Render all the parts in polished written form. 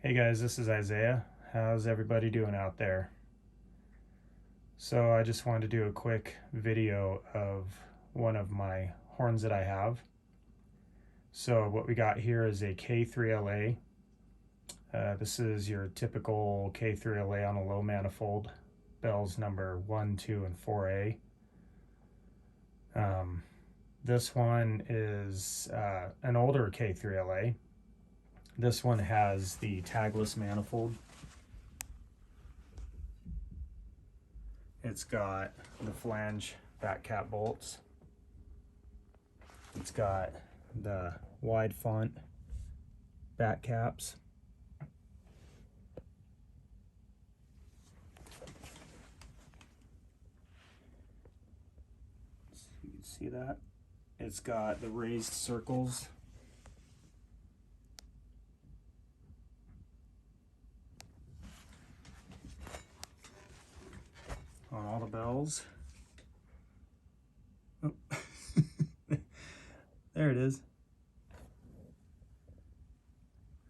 Hey guys, this is Isaiah. How's everybody doing out there? So I just wanted to do a quick video of one of my horns that I have. So what we got here is a K3la. This is your typical K3la on a low manifold. Bells number 1, 2, and 4A. This one is an older K3la. This one has the tagless manifold. It's got the flange back cap bolts. It's got the wide font back caps. So you can see that. It's got the raised circles. On all the bells. Oh. There it is.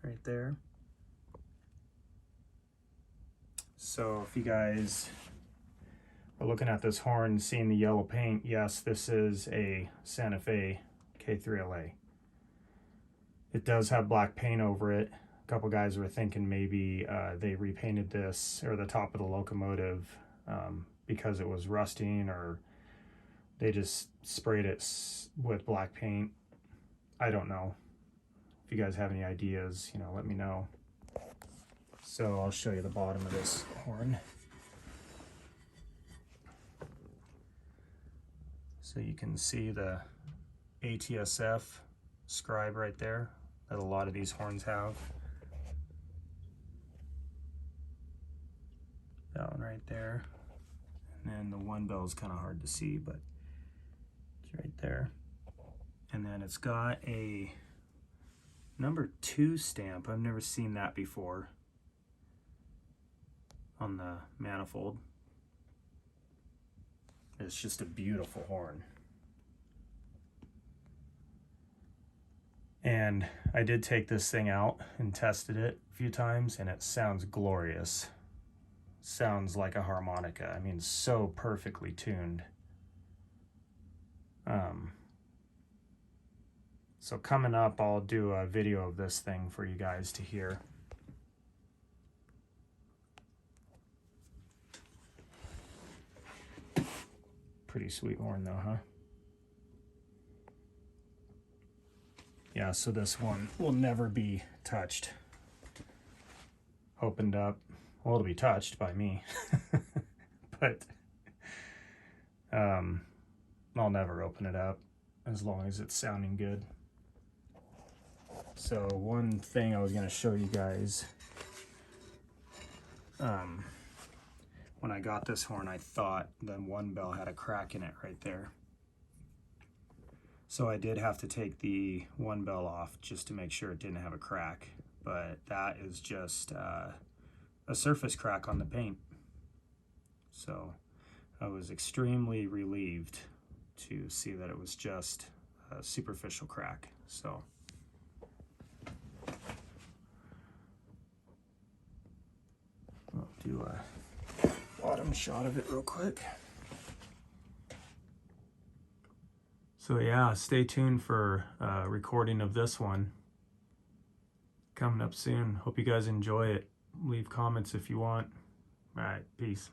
Right there. So if you guys are looking at this horn, seeing the yellow paint, yes, this is a Santa Fe K3la. It does have black paint over it. A couple guys were thinking maybe they repainted this, or the top of the Locomotive, because it was rusting, or they just sprayed it with black paint. I don't know. If you guys have any ideas, let me know. So I'll show you the bottom of this horn. So you can see the ATSF scribe right there that a lot of these horns have. That one right there. And then the one bell is kind of hard to see, but it's right there. And then it's got a number 2 stamp. I've never seen that before on the manifold. It's just a beautiful horn. And I did take this thing out and tested it a few times, and it sounds glorious. Sounds like a harmonica. I mean, so perfectly tuned. So coming up, I'll do a video of this thing for you guys to hear. Pretty sweet horn though, huh? Yeah, so this one will never be touched. Opened up. Well, it'll be touched by me, but I'll never open it up as long as it's sounding good. So one thing I was going to show you guys, when I got this horn, I thought the one bell had a crack in it right there. So I did have to take the one bell off just to make sure it didn't have a crack, but that is just a surface crack on the paint. So I was extremely relieved to see that it was just a superficial crack. So I'll do a bottom shot of it real quick. So yeah, stay tuned for a recording of this one coming up soon. Hope you guys enjoy it. Leave comments if you want. All right, peace.